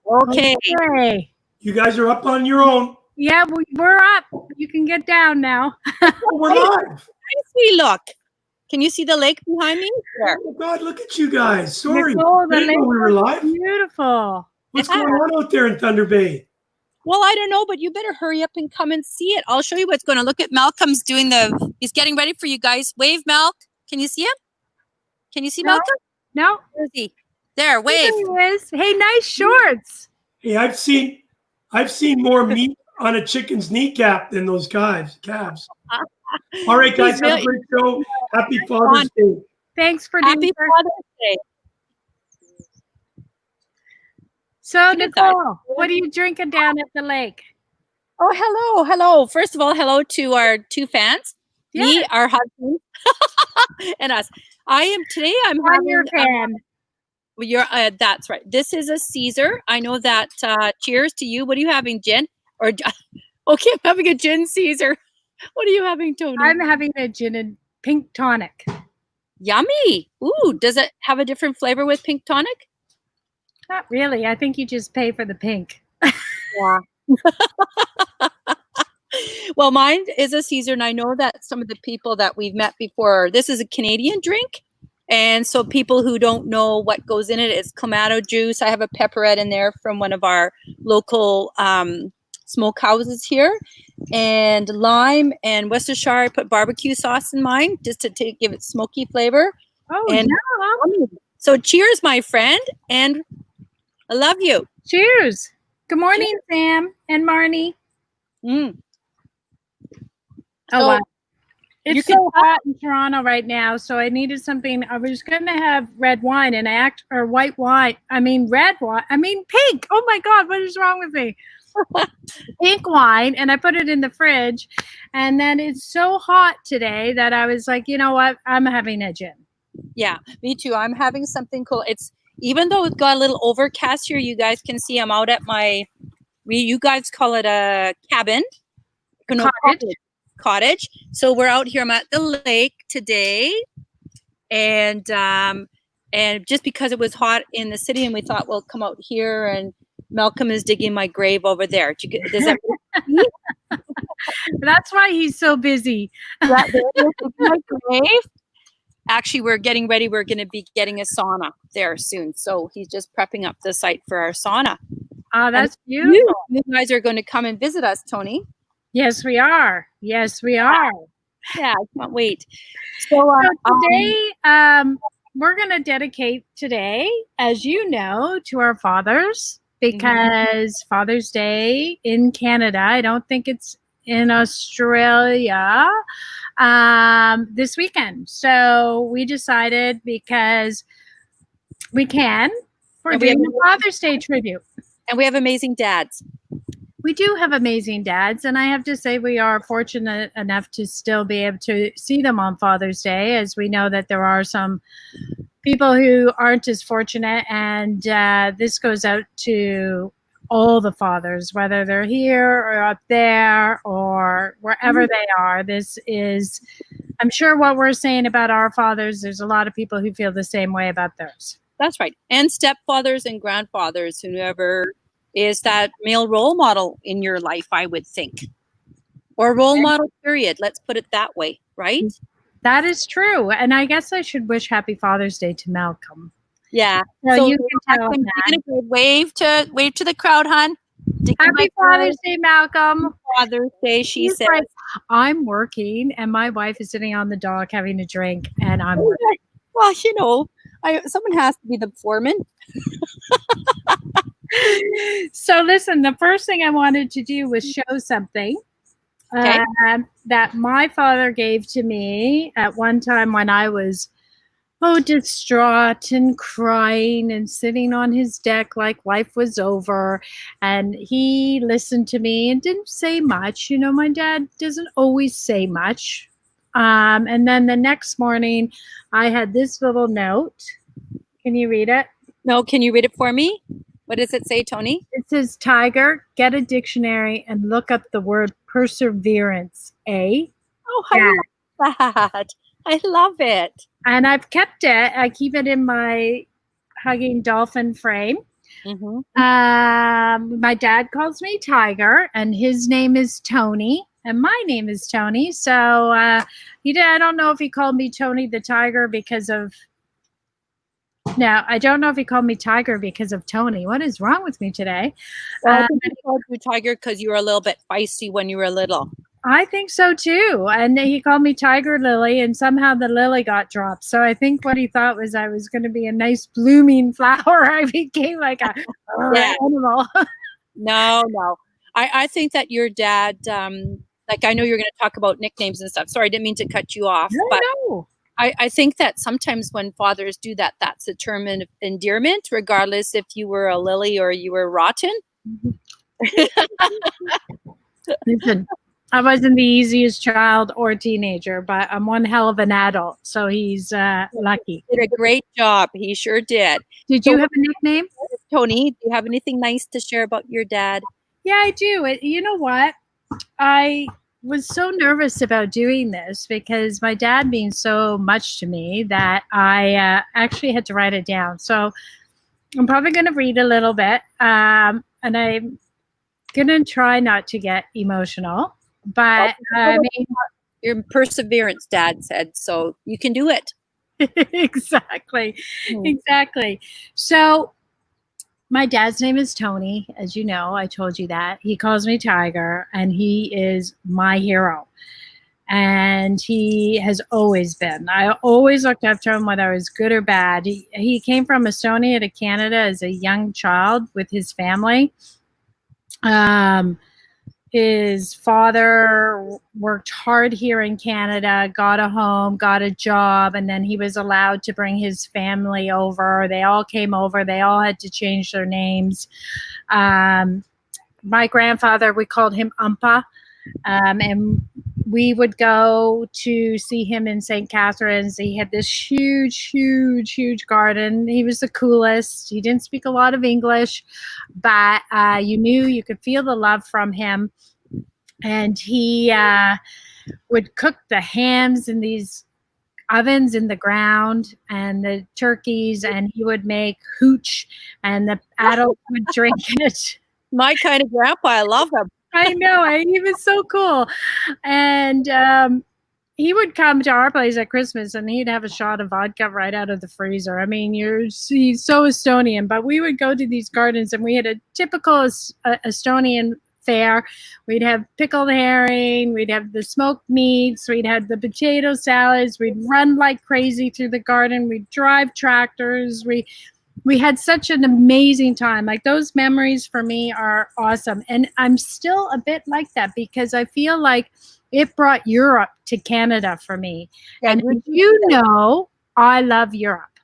Okay. Okay. You guys are up on your own. Yeah, we're up. You can get down now. Oh, we're live. Nice we look. Can you see the lake behind me? There. Oh God, look at you guys. Sorry, Nicole, the I didn't know we were lake live. is beautiful. What's Yeah. going on out there in Thunder Bay? Well, I don't know, but you better hurry up and come and see it. I'll show you what's going to look at. Malcolm's doing he's getting ready for you guys. Wave, Malc. Can you see him? Can you see No. Malcolm? No, Where is he? There, wave. there he is. Hey, nice shorts. Hey, I've seen more meat on a chicken's kneecap than those calves. All right, guys, have a great show. Happy Father's Day. Thanks for Happy doing Father's Day. So, Good side. Nicole, what are you drinking down at the lake? Oh, hello. First of all, hello to our two fans. Yeah. Me, our husband, and us. Today I'm I'm your having fan. that's right. This is a Caesar. I know that. Cheers to you. What are you having, gin? Or okay, I'm having a gin Caesar. What are you having, Toni? I'm having a gin and pink tonic. Yummy. Ooh, does it have a different flavor with pink tonic? Not really. I think you just pay for the pink. Yeah. Well, mine is a Caesar, and I know that some of the people that we've met before, this is a Canadian drink. And so people who don't know what goes in it, it's clamato juice. I have a pepperette in there from one of our local smokehouses here. And lime and Worcestershire. I put barbecue sauce in mine just to give it smoky flavor. Oh, And yeah. so cheers, my friend. And I love you. Cheers. Good morning, Sam and Marnie. Mm. Oh, So, wow. It's you so hot in Toronto right now, so I needed something. I was going to have red wine and white wine. I mean, red wine. I mean, pink. Oh my God, what is wrong with me? Pink wine, and I put it in the fridge. And then it's so hot today that I was like, you know what? I'm having a gin. Yeah, me too. I'm having something cool. It's even though it's got a little overcast here, you guys can see I'm out at you guys call it a cabin. No, cottage. So we're out here. I'm at the lake today, and just because it was hot in the city, and we thought we'll come out here. And Malcolm is digging my grave over there. Does that? That's why he's so busy. My grave. Actually, we're getting ready. We're going to be getting a sauna there soon. So he's just prepping up the site for our sauna. Oh, that's beautiful. You guys are going to come and visit us, Toni. Yes, we are. Yes, we are. Yeah, I can't wait. So today, we're going to dedicate today, as you know, to our fathers, because Father's Day in Canada, I don't think it's in Australia, this weekend. So we decided, because we can, we're doing a Father's Day tribute. And we have amazing dads. We do have amazing dads, and I have to say we are fortunate enough to still be able to see them on Father's Day, as we know that there are some people who aren't as fortunate, and this goes out to all the fathers, whether they're here or up there or wherever they are. This is, I'm sure, what we're saying about our fathers, there's a lot of people who feel the same way about theirs. That's right. And stepfathers and grandfathers, whoever is that male role model in your life, I would think. Or role model, period. Let's put it that way, right? That is true. And I guess I should wish Happy Father's Day to Malcolm. Yeah. So you can tell him that. Wave to the crowd, hon. Happy Father's Day, Malcolm. Father's Day, she says. Like, I'm working, and my wife is sitting on the dock having a drink, and I'm working. Well, you know, someone has to be the foreman. So listen, the first thing I wanted to do was show something that my father gave to me at one time when I was distraught and crying and sitting on his deck like life was over. And he listened to me and didn't say much. You know, my dad doesn't always say much. And then the next morning I had this little note. Can you read it? No, can you read it for me? What does it say, Toni? It says, Tiger, get a dictionary and look up the word perseverance. Oh, I love that. I love it. And I've kept it. I keep it in my Hugging Dolphin frame. My dad calls me Tiger, and his name is Toni, and my name is Toni. So I don't know if he called me Toni the Tiger because of. No, I don't know if he called me Tiger because of Toni. What is wrong with me today? Well, I think he called you Tiger because you were a little bit feisty when you were little. I think so too. And he called me Tiger Lily, and somehow the lily got dropped. So I think what he thought was I was going to be a nice blooming flower. I became like a animal. No. I think that your dad, like I know you're going to talk about nicknames and stuff. Sorry, I didn't mean to cut you off. No, but no. I think that sometimes when fathers do that, that's a term of endearment, regardless if you were a lily or you were rotten. Listen, I wasn't the easiest child or teenager, but I'm one hell of an adult. So he's lucky. He did a great job. He sure did. Did you have a nickname? Toni, do you have anything nice to share about your dad? Yeah, I do. You know what? I was so nervous about doing this because my dad means so much to me that I actually had to write it down. So I'm probably going to read a little bit, and I'm going to try not to get emotional. But your perseverance, Dad said, so you can do it. Exactly. So my dad's name is Toni, as you know. I told you that. He calls me Tiger, and he is my hero. And he has always been. I always looked up to him, whether I was good or bad. He came from Estonia to Canada as a young child with his family. His father worked hard here in Canada, got a home, got a job, and then he was allowed to bring his family over. They all came over. They all had to change their names. My grandfather, we called him Umpa, and we would go to see him in St. Catharines. He had this huge garden. He was the coolest. He didn't speak a lot of English, but you could feel the love from him. And he would cook the hams in these ovens in the ground and the turkeys, and he would make hooch, and the adults would drink it. My kind of grandpa. I love him. I know. He was so cool. And he would come to our place at Christmas, and he'd have a shot of vodka right out of the freezer. I mean, he's so Estonian. But we would go to these gardens, and we had a typical Estonian fare. We'd have pickled herring. We'd have the smoked meats. We'd have the potato salads. We'd run like crazy through the garden. We'd drive tractors. We had such an amazing time. Like, those memories for me are awesome. And I'm still a bit like that because I feel like it brought Europe to Canada for me. Yeah, and you know, I love Europe.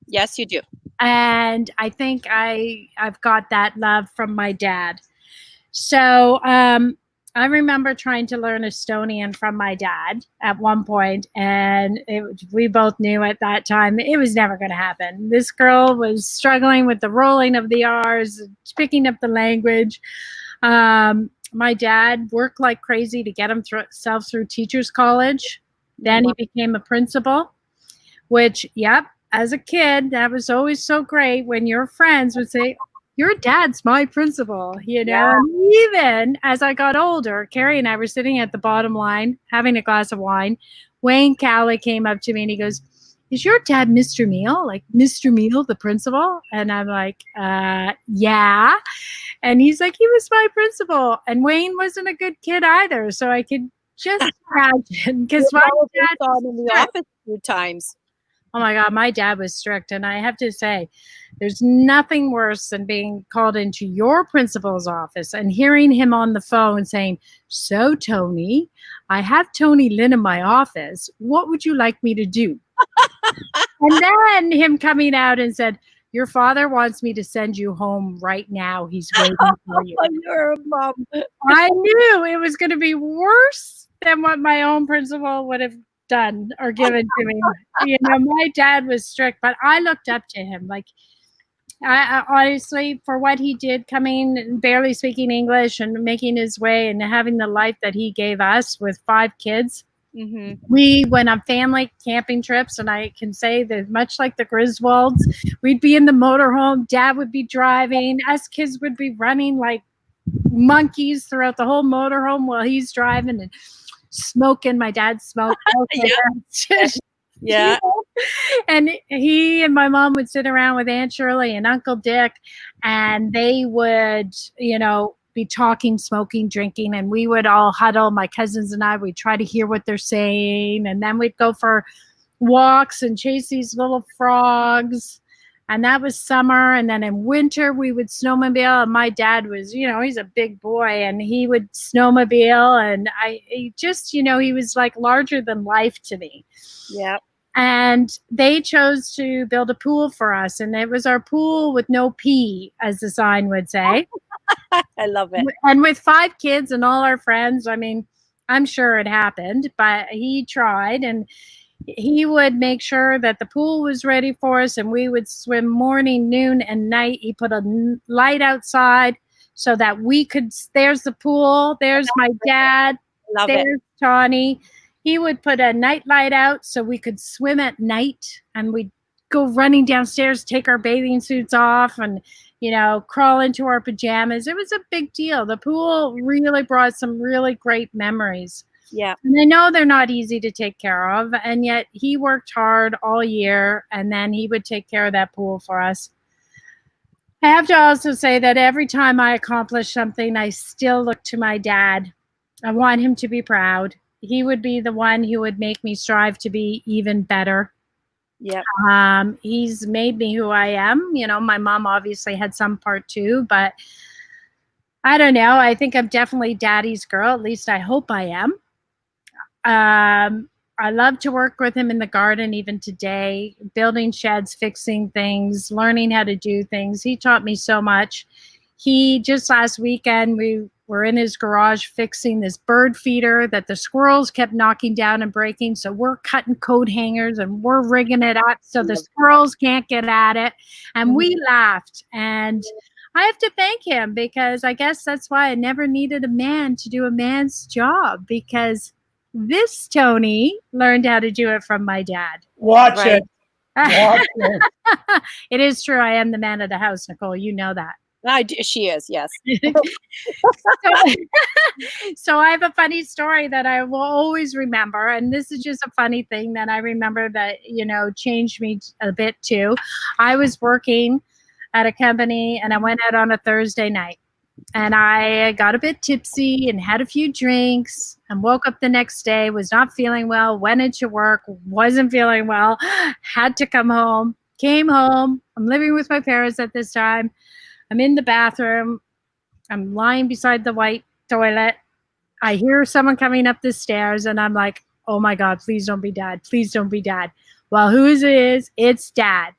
Yes, you do. And I think I've got that love from my dad. So I remember trying to learn Estonian from my dad at one point, and we both knew at that time it was never going to happen. This girl was struggling with the rolling of the R's, picking up the language. My dad worked like crazy to get himself through teachers college. Then he became a principal, which, as a kid, that was always so great when your friends would say, your dad's my principal, you know. Yeah. And even as I got older, Carrie and I were sitting at the bottom line having a glass of wine. Wayne Cowley came up to me and he goes, is your dad Mr. Miil? Like, Mr. Miil, the principal? And I'm like, yeah. And he's like, he was my principal. And Wayne wasn't a good kid either. So I could just imagine, because my dad was in the office a few times. Oh my God, my dad was strict. And I have to say, there's nothing worse than being called into your principal's office and hearing him on the phone saying, so Toni, I have Toni Lynn in my office. What would you like me to do? And then him coming out and said, your father wants me to send you home right now. He's waiting for you. You're a mom. I knew it was going to be worse than what my own principal would have done or given to me. You know, my dad was strict, but I looked up to him. Like, I honestly, for what he did, coming, barely speaking English and making his way and having the life that he gave us with 5 kids, We went on family camping trips, and I can say that much like the Griswolds, we'd be in the motorhome, Dad would be driving, us kids would be running like monkeys throughout the whole motorhome while he's driving and smoking. My dad smoked. Yeah. And he and my mom would sit around with Aunt Shirley and Uncle Dick, and they would, be talking, smoking, drinking, and we would all huddle. My cousins and I, we'd try to hear what they're saying, and then we'd go for walks and chase these little frogs. And that was summer. And then in winter, we would snowmobile. And my dad was, he's a big boy, and he would snowmobile. And he was like larger than life to me. Yeah. And they chose to build a pool for us. And it was our pool with no pee, as the sign would say. I love it. And with 5 kids and all our friends, I mean, I'm sure it happened, but he tried, and he would make sure that the pool was ready for us, and we would swim morning, noon, and night. He put a light outside so that we could, there's the pool, there's my dad, there's Toni. He would put a night light out so we could swim at night, and we'd go running downstairs, take our bathing suits off, and crawl into our pajamas. It was a big deal. The pool really brought some really great memories. Yeah. And I know they're not easy to take care of, and yet he worked hard all year, and then he would take care of that pool for us. I have to also say that every time I accomplish something, I still look to my dad. I want him to be proud. He would be the one who would make me strive to be even better. Yeah. He's made me who I am. My mom obviously had some part too, but I don't know. I think I'm definitely daddy's girl. At least I hope I am. I love to work with him in the garden even today, building sheds, fixing things, learning how to do things. He taught me so much. Just last weekend, we were in his garage fixing this bird feeder that the squirrels kept knocking down and breaking. So we're cutting coat hangers and we're rigging it up so the squirrels can't get at it. And we laughed. And I have to thank him, because I guess that's why I never needed a man to do a man's job, because this Toni learned how to do it from my dad. Watch it. Watch it. It is true. I am the man of the house, Nicole. You know that. She is, yes. So I have a funny story that I will always remember. And this is just a funny thing that I remember that, changed me a bit too. I was working at a company, and I went out on a Thursday night, and I got a bit tipsy and had a few drinks, and woke up the next day, was not feeling well, went into work, wasn't feeling well, had to come home, came home. I'm living with my parents at this time. I'm in the bathroom. I'm lying beside the white toilet. I hear someone coming up the stairs, and I'm like, oh my God, please don't be Dad. Please don't be Dad. Well, who is it? It's Dad.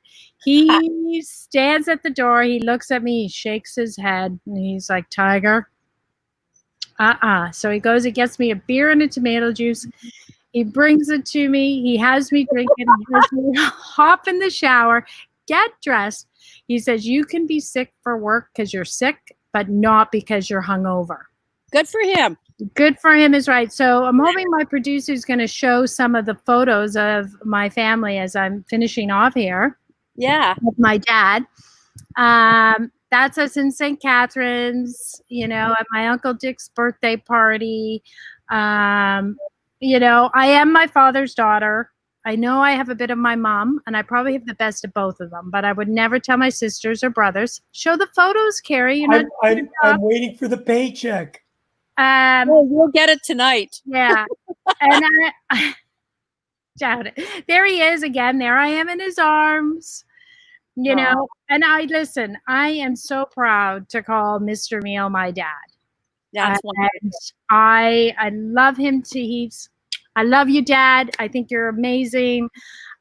He stands at the door. He looks at me. He shakes his head, and he's like, Tiger. So he goes, he gets me a beer and a tomato juice. He brings it to me. He has me drink it. He has me hop in the shower, get dressed. He says, you can be sick for work because you're sick, but not because you're hungover. Good for him. Good for him is right. So I'm hoping my producer is going to show some of the photos of my family as I'm finishing off here. Yeah. With my dad. That's us in St. Catharines, at my Uncle Dick's birthday party. I am my father's daughter. I know I have a bit of my mom, and I probably have the best of both of them, but I would never tell my sisters or brothers. Show the photos, Carrie. I'm waiting for the paycheck. We'll get it tonight. Yeah. And I doubt it. There he is again. There I am in his arms. And I am so proud to call Mr. Miil my dad. That's wonderful. I love him to heaps. I love you, Dad. I think you're amazing.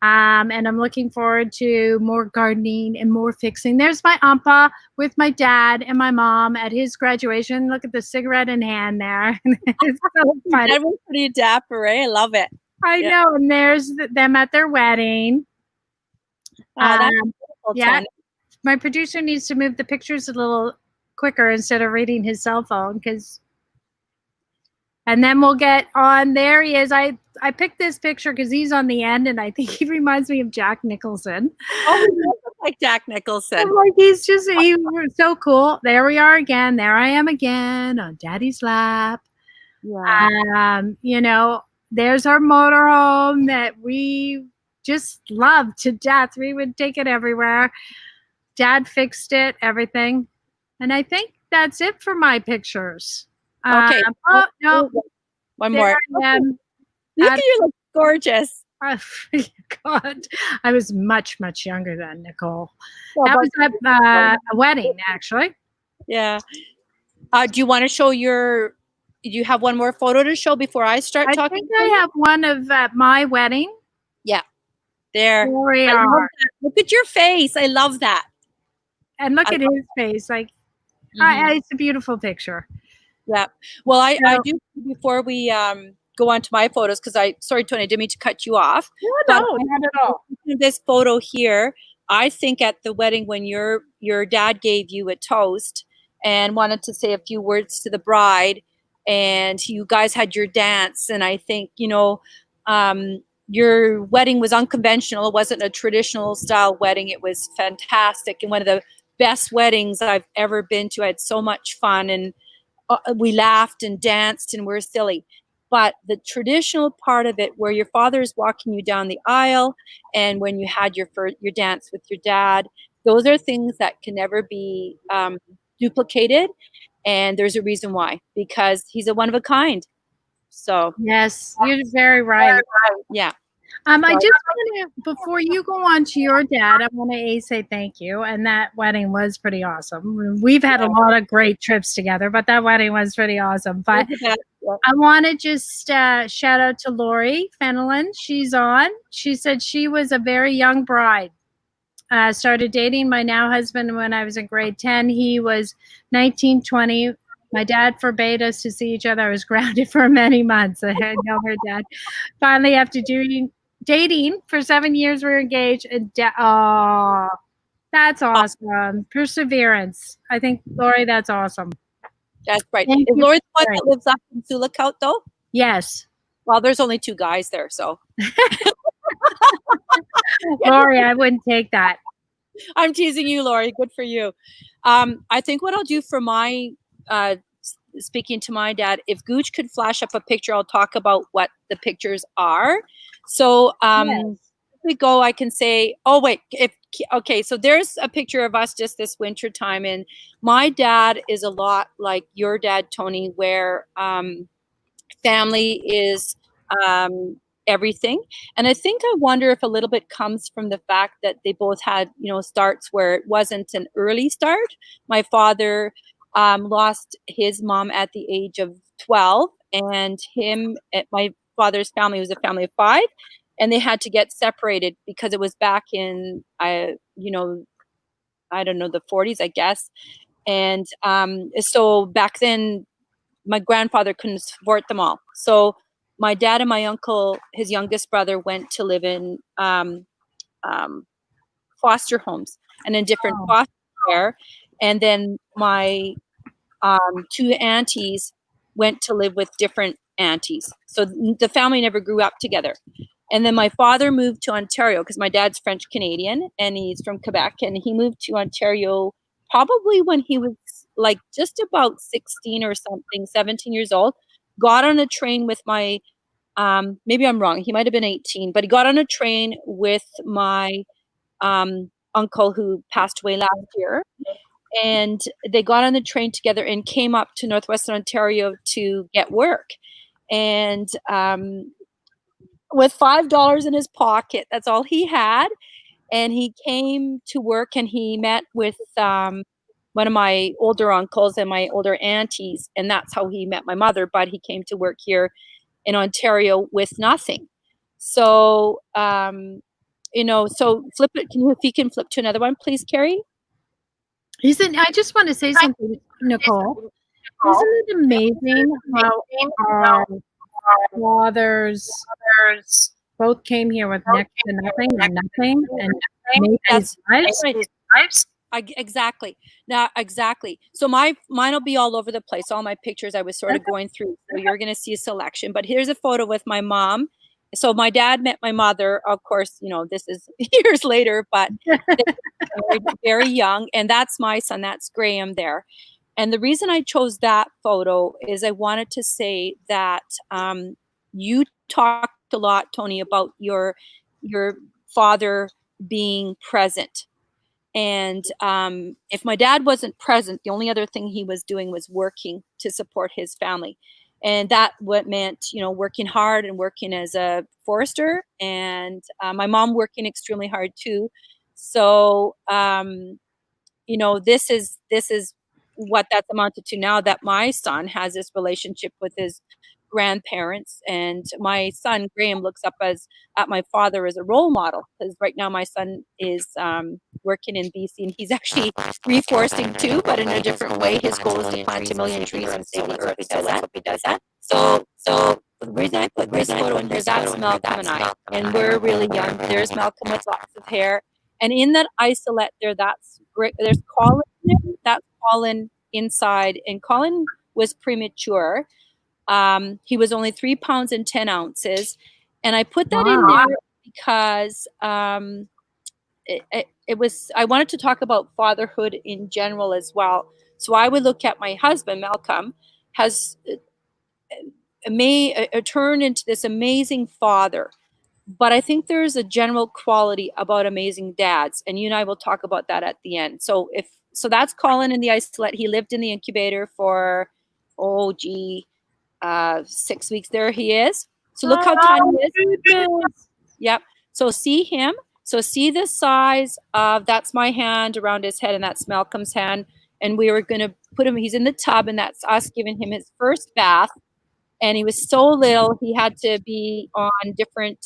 And I'm looking forward to more gardening and more fixing. There's my Ampa with my dad and my mom at his graduation. Look at the cigarette in hand there. It's so funny. That was pretty dapper, eh? I love it. I know. And there's them at their wedding. That's beautiful, yeah. Toni. My producer needs to move the pictures a little quicker instead of reading his cell phone, because And then we'll get on. There he is. I picked this picture because he's on the end, and I think he reminds me of Jack Nicholson. Oh, he does look like Jack Nicholson. Like he was so cool. There we are again. There I am again on Daddy's lap. Yeah. You know, there's our motorhome that we just love to death. We would take it everywhere. Dad fixed it, everything. And I think that's it for my pictures. Okay. Oh, no. One more. Look at you, look gorgeous. Oh, God, I was much, much younger than Nicole. Well, that was at a wedding, actually. Yeah. Do you want to show do you have one more photo to show before I start talking? I think I have one of my wedding. Yeah. There we are. Look at your face. I love that. And look at his face. Like, it's a beautiful picture. Yeah. Well, I do, before we go on to my photos, because sorry, Toni, I didn't mean to cut you off. No, not at all. This photo here, I think at the wedding when your dad gave you a toast and wanted to say a few words to the bride, and you guys had your dance, and I think, you know, your wedding was unconventional. It wasn't a traditional style wedding. It was fantastic and one of the best weddings I've ever been to. I had so much fun, and we laughed and danced and we're silly. But the traditional part of it, where your father is walking you down the aisle, and when you had your dance with your dad, those are things that can never be duplicated. And there's a reason why, because he's a one of a kind. So yes, you're very right. Yeah. I just want to, before you go on to your dad, I want to say thank you. And that wedding was pretty awesome. We've had a lot of great trips together, but that wedding was pretty awesome. But I want to just shout out to Lori Fenelon. She's on. She said she was a very young bride. Started dating my now husband when I was in grade 10. He was 19, 20. My dad forbade us to see each other. I was grounded for many months. I know her dad. Finally, after dating for 7 years, we were engaged. And that's awesome. Perseverance. I think, Lori, that's awesome. That's right. Is Lori the one that lives up in Sulakaut, though? Yes. Well, there's only 2 guys there, so. Lori, I wouldn't take that. I'm teasing you, Lori. Good for you. I think what I'll do for my speaking to my dad, if Gooch could flash up a picture, I'll talk about what the pictures are. So if we go, I can say, oh wait, okay, so there's a picture of us just this winter time, and my dad is a lot like your dad, Toni, where family is everything. And I think I wonder if a little bit comes from the fact that they both had, you know, starts where it wasn't an early start. My father lost his mom at the age of 12, and my father's family was a family of 5, and they had to get separated because it was back in, you know, I don't know, the 40s, I guess. And so back then, my grandfather couldn't support them all. So my dad and my uncle, his youngest brother, went to live in foster homes and in different foster care. And then my 2 aunties went to live with different aunties. So the family never grew up together. And then my father moved to Ontario because my dad's French Canadian and he's from Quebec. And he moved to Ontario probably when he was like just about 16 or something, 17 years old. Got on a train with my, maybe I'm wrong, he might have been 18, but he got on a train with my uncle who passed away last year. And they got on the train together and came up to Northwestern Ontario to get work. And with $5 in his pocket, that's all he had. And he came to work and he met with one of my older uncles and my older aunties. And that's how he met my mother. But he came to work here in Ontario with nothing. So, you know, so flip it. If you can flip to another one, please, Carrie. I just want to say something, Nicole. Isn't it amazing how our fathers both came here with next to nothing and made these lives? Exactly. Now, exactly. So mine will be all over the place. All my pictures I was sort of going through. So you're going to see a selection. But here's a photo with my mom. So my dad met my mother. Of course, this is years later, but very, very young. And that's my son. That's Graham there. And the reason I chose that photo is I wanted to say that you talked a lot, Toni, about your father being present. And if my dad wasn't present, the only other thing he was doing was working to support his family. And that what meant, working hard and working as a forester, and my mom working extremely hard too. So, this is what that's amounted to now, that my son has this relationship with his grandparents, and my son Graham looks up at my father as a role model, because right now my son is working in BC, and he's actually reforesting too, but in a different way. His goal is to plant 1 million trees and save the earth. He does that. So the reason I put this photo in here, that's Malcolm and I, and we're really young. There's Malcolm with lots of hair, and in that isolate there, that's great. There's Colin there. That's Colin inside, and Colin was premature. He was only 3 pounds and 10 ounces. And I put that in there because it was, I wanted to talk about fatherhood in general as well. So I would look at my husband, Malcolm, has turned into this amazing father. But I think there's a general quality about amazing dads. And you and I will talk about that at the end. So that's Colin in the isolate. He lived in the incubator for, 6 weeks. There he is. So look how tiny he is. Yep. So see him. So see the size of, that's my hand around his head, and that's Malcolm's hand. And we were going to put him, he's in the tub, and that's us giving him his first bath. And he was so little, he had to be on different,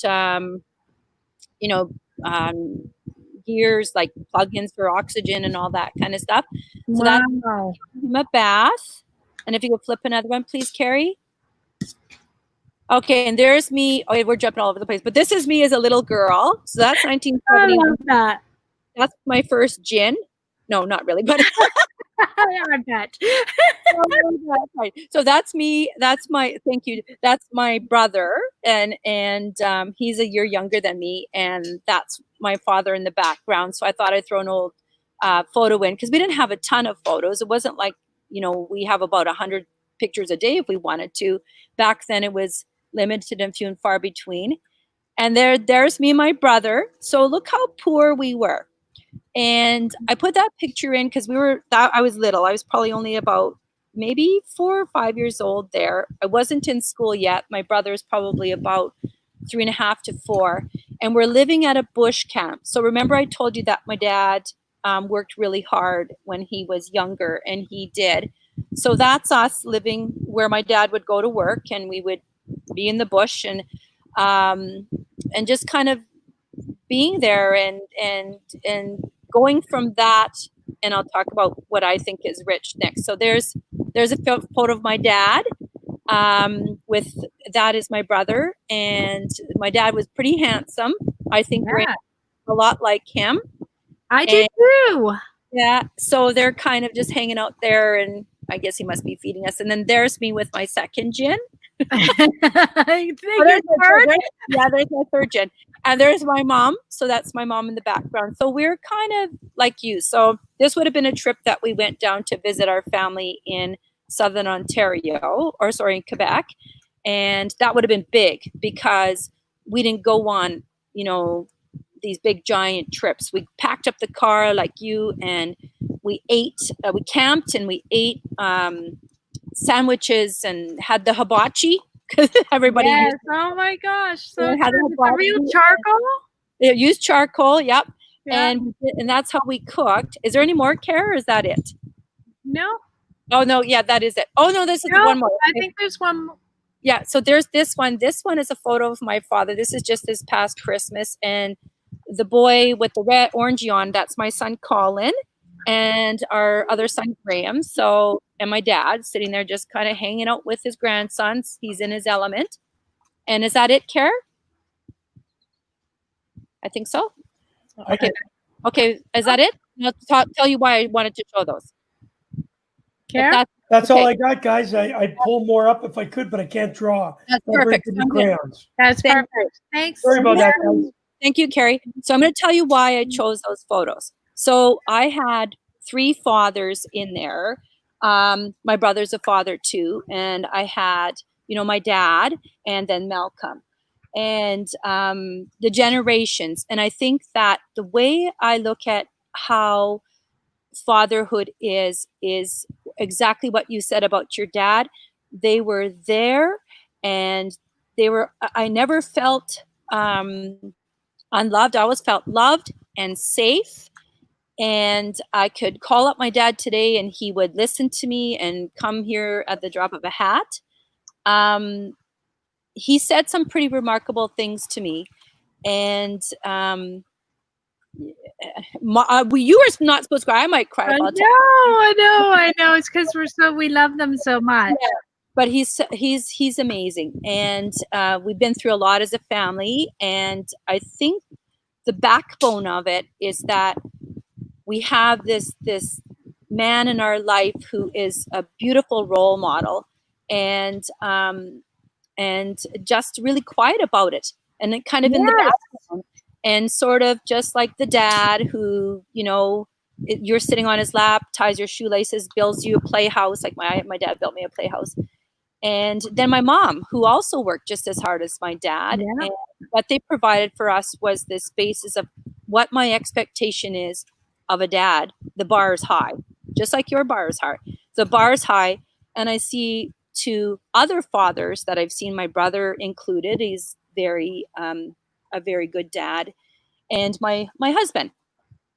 gears, like plugins for oxygen and all that kind of stuff. So that's him a bath. And if you could flip another one, please, Carrie. Okay, and there's me. Okay, we're jumping all over the place, but this is me as a little girl. So that's 1971. I love that. That's my first gin. No, not really, but I bet. So that's me. That's my, thank you. That's my brother, and he's a year younger than me, and that's my father in the background. So I thought I'd throw an old photo in, because we didn't have a ton of photos. It wasn't like, we have about 100 pictures a day if we wanted to. Back then it was limited and few and far between. And there's me and my brother. So look how poor we were. And I put that picture in because I was little. I was probably only about maybe 4 or 5 years old there. I wasn't in school yet. My brother's probably about 3.5 to 4. And we're living at a bush camp. So remember I told you that my dad worked really hard when he was younger, and he did. So that's us living where my dad would go to work, and we would be in the bush, and just kind of being there and going from that. And I'll talk about what I think is rich next. So there's a photo of my dad. With that is my brother, and my dad was pretty handsome. I think a lot like him. I do too. Yeah. So they're kind of just hanging out there, and I guess he must be feeding us. And then there's me with my second gin. There's my third gin. And there's my mom. So that's my mom in the background. So we're kind of like you. So this would have been a trip that we went down to visit our family in Southern Ontario, in Quebec. And that would have been big because we didn't go on, these big giant trips. We packed up the car like you, and we ate, we camped, and we ate sandwiches and had the hibachi. Everybody used, oh my gosh, so had the real charcoal. They used charcoal, yep. Yeah. And that's how we cooked. Is there any more, Kara, or is that it? No. Oh no, yeah, that is it. Oh no, this is one more. I think there's one more. Yeah, so there's this one. This one is a photo of my father. This is just this past Christmas, and the boy with the red orangey on, that's my son Colin, and our other son Graham. So, and my dad sitting there just kind of hanging out with his grandsons. He's in his element. And is that it, Kara? I think so. Okay. Okay, is that it? I'll tell you why I wanted to show those. That's all I got, guys. I'd pull more up if I could, but I can't draw. That's perfect. Crayons. That's perfect. Thanks. Sorry about that, guys. Thank you, Carrie. So I'm going to tell you why I chose those photos. So I had 3 fathers in there. My brother's a father too. And I had, my dad and then Malcolm and the generations. And I think that the way I look at how fatherhood is exactly what you said about your dad. They were there and I never felt unloved. I always felt loved and safe. And I could call up my dad today and he would listen to me and come here at the drop of a hat. He said some pretty remarkable things to me. And you were not supposed to cry. I might cry about that. I know. It's because we love them so much. Yeah. But he's amazing. And we've been through a lot as a family. And I think the backbone of it is that we have this man in our life who is a beautiful role model and just really quiet about it. And then kind of in the background. And sort of just like the dad who, you're sitting on his lap, ties your shoelaces, builds you a playhouse. Like my dad built me a playhouse. And then my mom, who also worked just as hard as my dad. Yeah. And what they provided for us was this basis of what my expectation is of a dad. The bar is high, just like your bar is high. The bar is high. And I see 2 other fathers that I've seen, my brother included. He's a very good dad, and my husband,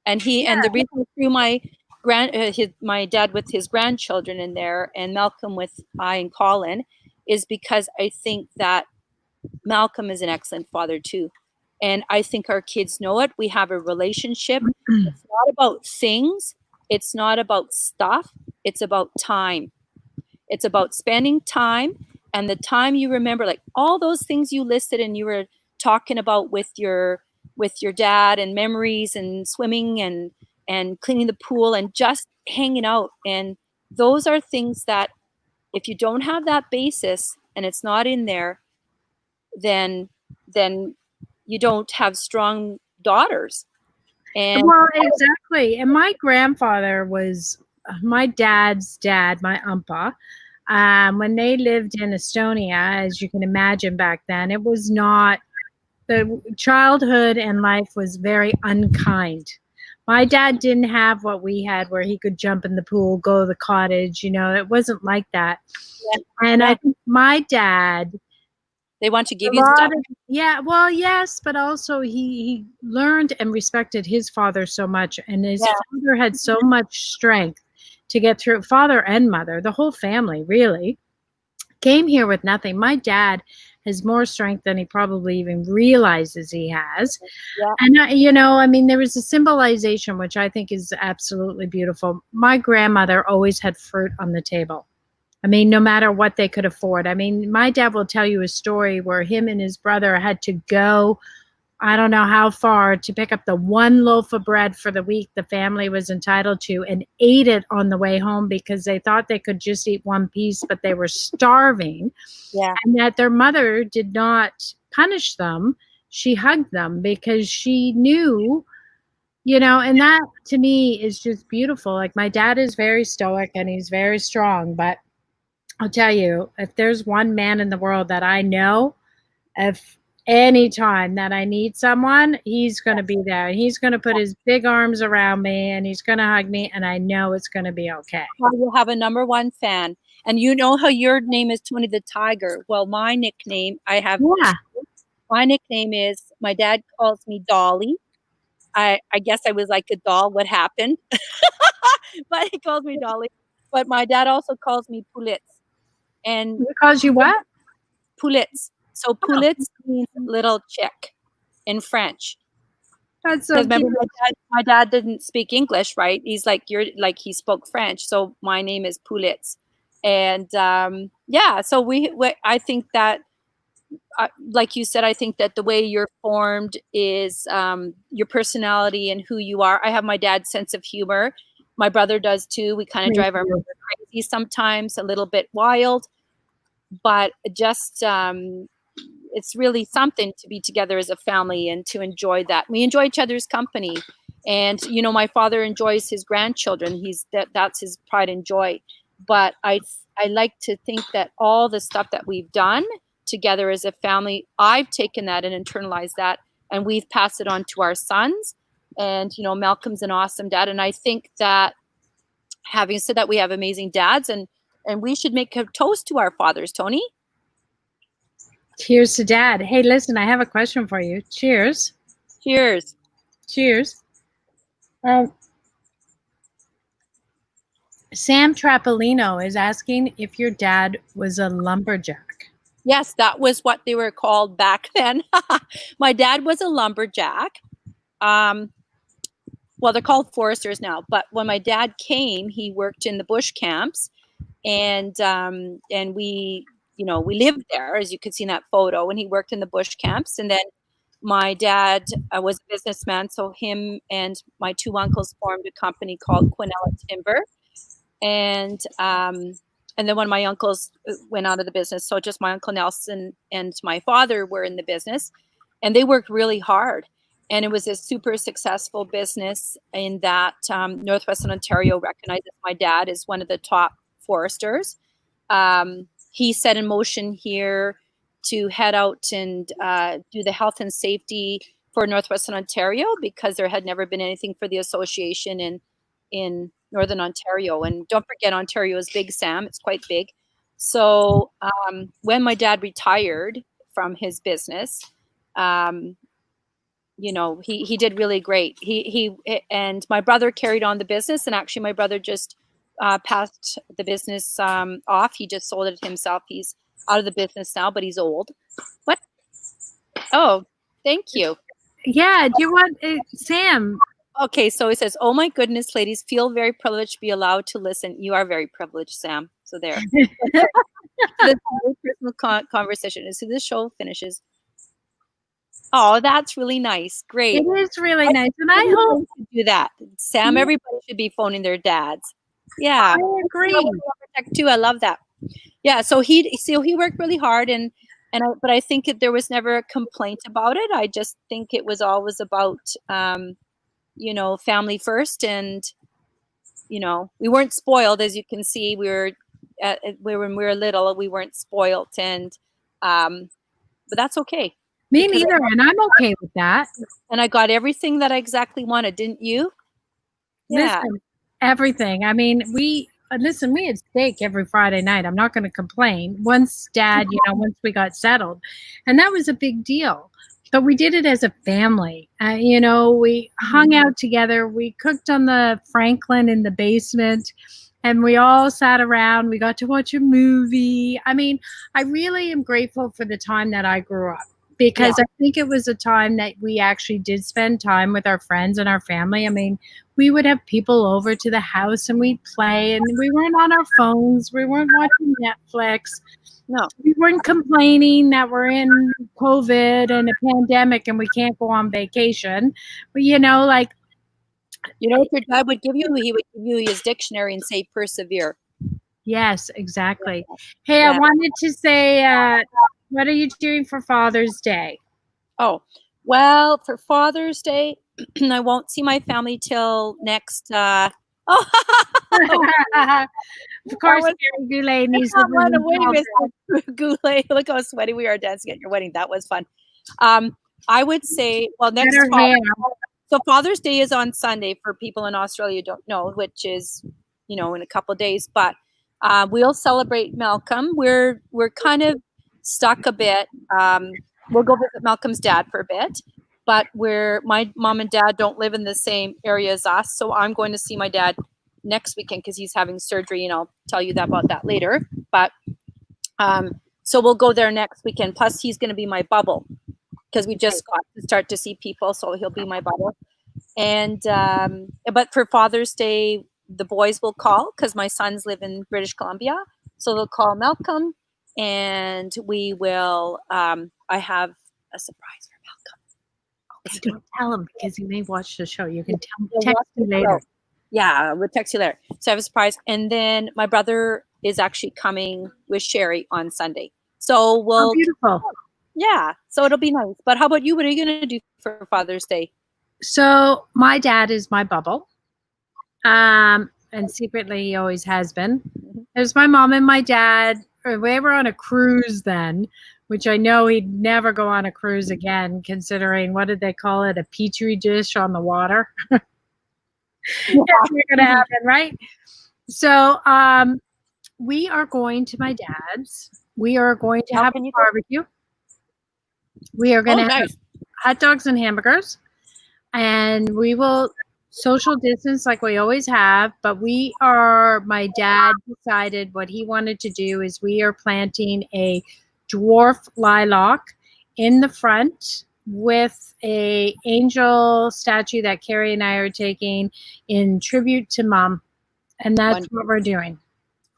and and the reason through my dad with his grandchildren in there, and Malcolm with I and Colin, is because I think that Malcolm is an excellent father too, and I think our kids know it. We have a relationship. It's not about things. It's not about stuff. It's about time. It's about spending time, and the time you remember, like all those things you listed and you were talking about with your dad, and memories and swimming and cleaning the pool and just hanging out. And those are things that if you don't have that basis and it's not in there, then you don't have strong daughters. And well, exactly. And my grandfather was my dad's dad, my umpa. When they lived in Estonia, as you can imagine back then, it was not, the childhood and life was very unkind. My dad didn't have what we had where he could jump in the pool, go to the cottage, it wasn't like that. Yeah. And I think my dad, they want to give you stuff. Well, yes, but also he learned and respected his father so much, and his father had so much strength to get through. Father and mother, the whole family really came here with nothing. My dad has more strength than he probably even realizes he has. Yeah. And, there was a symbolization, which I think is absolutely beautiful. My grandmother always had fruit on the table. No matter what they could afford. My dad will tell you a story where him and his brother had to go, I don't know how far, to pick up the 1 loaf of bread for the week the family was entitled to, and ate it on the way home because they thought they could just eat 1 piece, but they were starving. Yeah. And that their mother did not punish them. She hugged them because she knew, and that to me is just beautiful. Like, my dad is very stoic and he's very strong, but I'll tell you, if there's one man in the world that I know, if any time that I need someone, he's going to be there. He's going to put his big arms around me and he's going to hug me, and I know it's going to be okay. You have a number 1 fan, and you know how your name is Toni the Tiger. Well, my nickname, my nickname is, my dad calls me Dolly. I guess I was like a doll. What happened? But he calls me Dolly. But my dad also calls me Pulitz. And he calls you what? Pulitz. So Pulitz means little chick in French. That's so cute. My dad didn't speak English, right? He's like, he spoke French. So my name is Pulitz. And so I think that, like you said, I think that the way you're formed is your personality and who you are. I have my dad's sense of humor. My brother does too. We kind of drive our mother crazy sometimes, a little bit wild, but just it's really something to be together as a family and to enjoy that. We enjoy each other's company. And, you know, my father enjoys his grandchildren. That's his pride and joy. But I like to think that all the stuff that we've done together as a family, I've taken that and internalized that, and we've passed it on to our sons. And, you know, Malcolm's an awesome dad. And I think that, having said that, we have amazing dads, and we should make a toast to our fathers, Toni. Cheers to dad. Hey, listen, I have a question for you. Cheers. Cheers. Cheers. Sam Trapolino is asking if your dad was a lumberjack. Yes, that was what they were called back then. My dad was a lumberjack. Well, they're called foresters now, but when my dad came, he worked in the bush camps, and we, you know, we lived there, as you could see in that photo, and he worked in the bush camps. And then my dad was a businessman, so him and my two uncles formed a company called Quinella Timber. And then when my uncles went out of the business, so just my Uncle Nelson and my father were in the business, and they worked really hard. And it was a super successful business in that Northwestern Ontario recognizes my dad as one of the top foresters. He set in motion here to head out and do the health and safety for Northwestern Ontario, because there had never been anything for the association in Northern Ontario. And don't forget, Ontario is big, Sam. It's quite big. So when my dad retired from his business, you know, he did really great. He and my brother carried on the business, and actually my brother just passed the business off. He just sold it himself. He's out of the business now, but he's old. What? Oh, thank you. Yeah, do you want Sam? Okay, so he says, "Oh my goodness, ladies, feel very privileged to be allowed to listen." You are very privileged, Sam. So there. This is a personal conversation. As soon as the show finishes. Oh, that's really nice. Great. It is really nice, and I hope to do that, Sam. Everybody should be phoning their dads. Yeah, I agree. Too. I love that. Yeah, so he worked really hard, but I think there was never a complaint about it. I just think it was always about you know, family first, and you know, we weren't spoiled, as you can see. When we were little, we weren't spoiled, and but that's okay. Me neither, and I'm okay with that. And I got everything that I exactly wanted, didn't you? Yeah. Listen, everything. I mean, we had steak every Friday night. I'm not going to complain. Once we got settled, and that was a big deal. But we did it as a family. You know, we hung out together. We cooked on the Franklin in the basement, and we all sat around. We got to watch a movie. I mean, I really am grateful for the time that I grew up, because I think it was a time that we actually did spend time with our friends and our family. I mean, we would have people over to the house and we'd play, and we weren't on our phones. We weren't watching Netflix. No, we weren't complaining that we're in COVID and a pandemic and we can't go on vacation. But, you know, like, you know what your dad would give you? He would give you his dictionary and say, persevere. Yes, exactly. Hey, I wanted to say, what are you doing for Father's Day? Oh, well, for Father's Day, I won't see my family till next. Of course, Mary Goulet needs to run away, Mr. Goulet. Look how sweaty we are dancing at your wedding. That was fun. I would say, well, next so Father's Day is on Sunday for people in Australia who don't know, which is, you know, in a couple of days. But we'll celebrate Malcolm. We're kind of stuck a bit. We'll go visit Malcolm's dad for a bit, but my mom and dad don't live in the same area as us. So I'm going to see my dad next weekend because he's having surgery, and I'll tell you about that later. But so we'll go there next weekend. Plus, he's going to be my bubble because we just got to start to see people, so he'll be my bubble. And but for Father's Day, the boys will call because my sons live in British Columbia, so they'll call Malcolm, and we will. I have a surprise for Malcolm. Okay, don't tell him because he may watch the show. You can He'll text watch me the later. show. Yeah, we'll text you later. So I have a surprise, and then my brother is actually coming with Sherry on Sunday. So we'll. Oh, beautiful. Yeah, so it'll be nice. But how about you? What are you going to do for Father's Day? So my dad is my bubble. And secretly he always has been. There's my mom and my dad. We were on a cruise then, which I know he'd never go on a cruise again, considering, what did they call it? A petri dish on the water. That's not going to happen, right? So we are going to my dad's. We are going to have a barbecue. We are going to have hot dogs and hamburgers. And we will social distance like we always have. But my dad decided what he wanted to do is we are planting a dwarf lilac in the front with a angel statue that Carrie and I are taking in tribute to Mom. And that's what we're doing.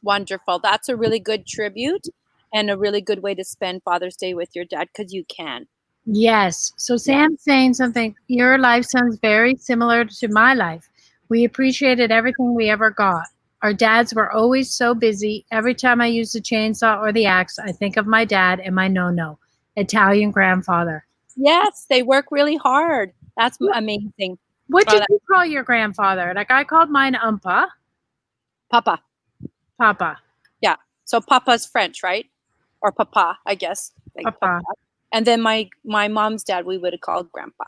Wonderful. That's a really good tribute and a really good way to spend Father's Day with your dad, because you can. Yes. So Sam's saying something. Your life sounds very similar to my life. We appreciated everything we ever got. Our dads were always so busy. Every time I use the chainsaw or the axe, I think of my dad and my no-no, Italian grandfather. Yes, they work really hard. That's amazing. What did you call your grandfather? Like, I called mine Umpa. Papa. Papa. Yeah. So Papa's French, right? Or Papa, I guess. Like Papa. And then my mom's dad, we would have called Grandpa.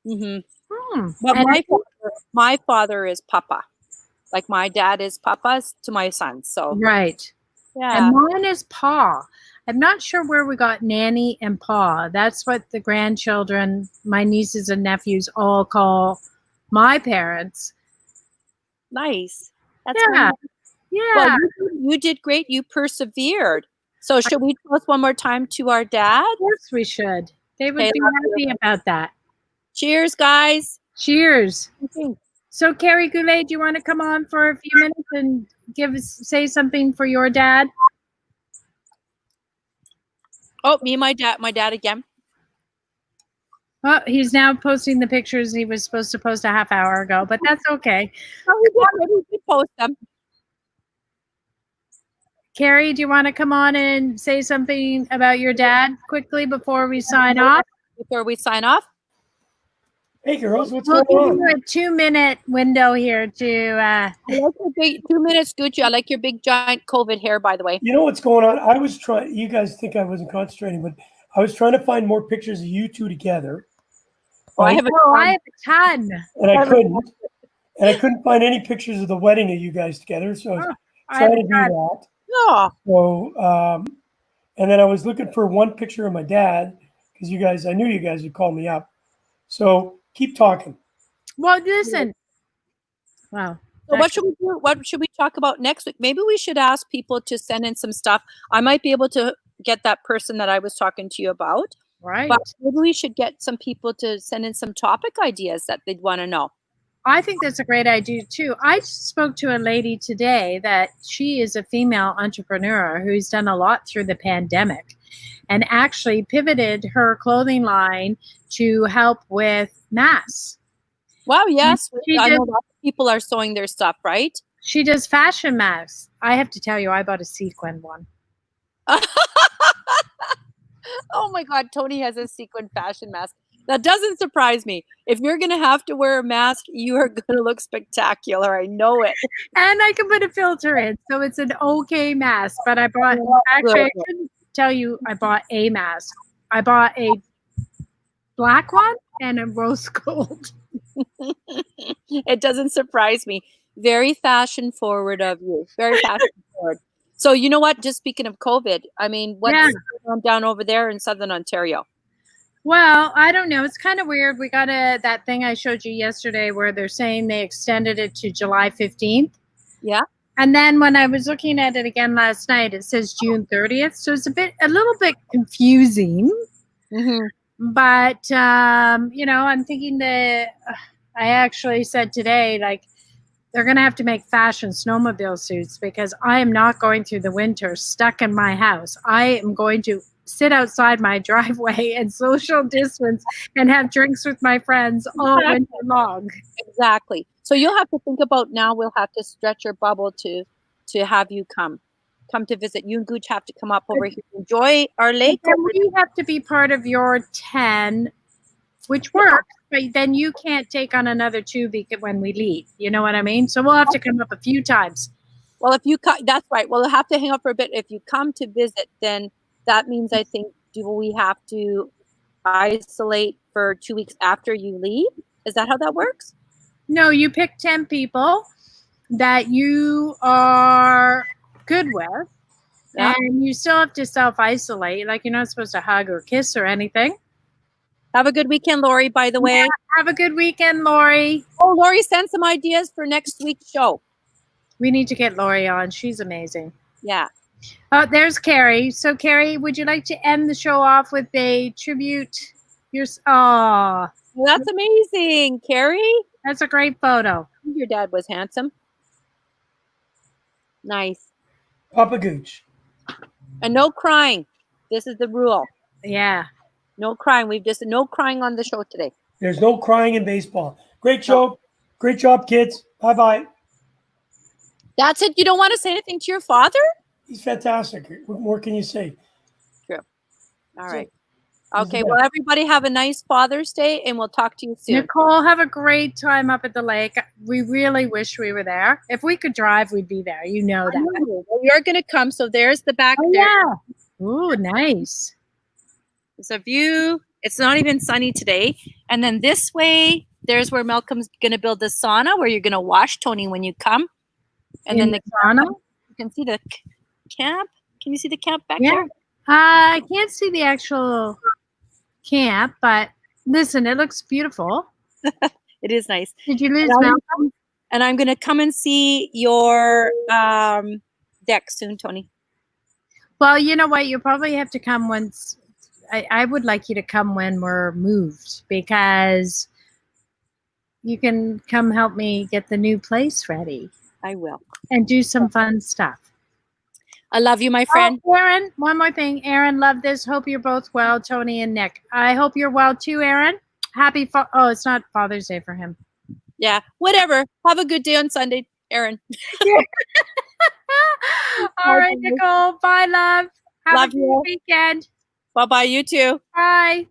Mm-hmm. But my father is Papa. Like, my dad is Papa's to my sons. So right. Yeah. And mine is Pa. I'm not sure where we got Nanny and Pa. That's what the grandchildren, my nieces and nephews, all call my parents. Nice. That's yeah. Nice. Yeah. Well, you did great. You persevered. So should we toast one more time to our dad? Yes, we should. They would be happy about that. Cheers, guys. Cheers. So, Carrie Goulet, do you want to come on for a few minutes and say something for your dad? Oh, me and my dad again. Well, he's now posting the pictures he was supposed to post a half hour ago, but that's okay. We did post them. Carrie, do you want to come on and say something about your dad quickly before we sign off? Before we sign off? Hey, girls, what's going on? We'll give you a 2-minute window here to... I like your big 2 minutes, Gucci. I like your big, giant COVID hair, by the way. You know what's going on? I was trying... You guys think I wasn't concentrating, but I was trying to find more pictures of you two together. I have a ton. And I couldn't find any pictures of the wedding of you guys together, so I was trying to do that. Oh. So, and then I was looking for one picture of my dad, because I knew you guys would call me up. So keep talking. Well, listen. Wow. So what should we do? What should we talk about next week? Maybe we should ask people to send in some stuff. I might be able to get that person that I was talking to you about. Right. But maybe we should get some people to send in some topic ideas that they'd want to know. I think that's a great idea too. I spoke to a lady today that she is a female entrepreneur who's done a lot through the pandemic and actually pivoted her clothing line to help with masks. Wow, yes. I know lots of people are sewing their stuff, right? She does fashion masks. I have to tell you, I bought a sequin one. Oh my God, Toni has a sequin fashion mask. That doesn't surprise me. If you're going to have to wear a mask, you are going to look spectacular. I know it. And I can put a filter in, so it's an okay mask. But I bought, actually, I couldn't tell you I bought a mask. I bought a black one and a rose gold. It doesn't surprise me. Very fashion forward of you. Very fashion forward. So you know what? Just speaking of COVID, I mean, what's going on down over there in Southern Ontario? Well, I don't know. It's kind of weird. We got that thing I showed you yesterday where they're saying they extended it to July 15th. Yeah. And then when I was looking at it again last night, it says June 30th. So it's a little bit confusing. Mm-hmm. But, I'm thinking that I actually said today, like, they're going to have to make fashion snowmobile suits because I am not going through the winter stuck in my house. I am going to sit outside my driveway and social distance and have drinks with my friends all winter long. Exactly. So you'll have to think about now. We'll have to stretch your bubble to have you come to visit. You and Gooch have to come up over here, enjoy our lake. And we have to be part of your 10, which works, but then you can't take on another 2 when we leave. You know what I mean? So we'll have to come up a few times. Well, if you come, that's right. We'll have to hang up for a bit. If you come to visit, then that means I think we have to isolate for 2 weeks after you leave. Is that how that works? No, you pick 10 people that you are good with, and you still have to self-isolate. Like, you're not supposed to hug or kiss or anything. Have a good weekend, Lori, by the way. Yeah, have a good weekend, Lori. Oh, Lori, send some ideas for next week's show. We need to get Lori on. She's amazing. Yeah. Oh, there's Carrie. So, Carrie, would you like to end the show off with a tribute? Oh, that's amazing, Carrie. That's a great photo. Your dad was handsome. Nice. Papa Gooch. And no crying. This is the rule. Yeah. No crying. We've just no crying on the show today. There's no crying in baseball. Great show. Great job, kids. Bye-bye. That's it. You don't want to say anything to your father? He's fantastic. What more can you say? True. All right. Okay. Well, everybody have a nice Father's Day, and we'll talk to you soon. Nicole, have a great time up at the lake. We really wish we were there. If we could drive, we'd be there. You know that. Well, you're going to come. So there's the back there. Yeah. Ooh, nice. There's a view. It's not even sunny today. And then this way, there's where Malcolm's going to build the sauna where you're going to wash, Toni, when you come. And then the sauna. You can see the camp. Can you see the camp back there? I can't see the actual camp, but listen, it looks beautiful. It is nice. Did you lose Malcolm? And I'm going to come and see your deck soon, Toni. Well, you know what? You'll probably have to come once. I would like you to come when we're moved, because you can come help me get the new place ready. I will. And do some fun stuff. I love you, my friend. Oh, Aaron, one more thing. Aaron, love this. Hope you're both well, Toni and Nick. I hope you're well too, Aaron. Happy oh, it's not Father's Day for him. Yeah, whatever. Have a good day on Sunday, Aaron. All right, Nicole. Bye, love. Have Love a good you. weekend. Bye-bye. You too. Bye.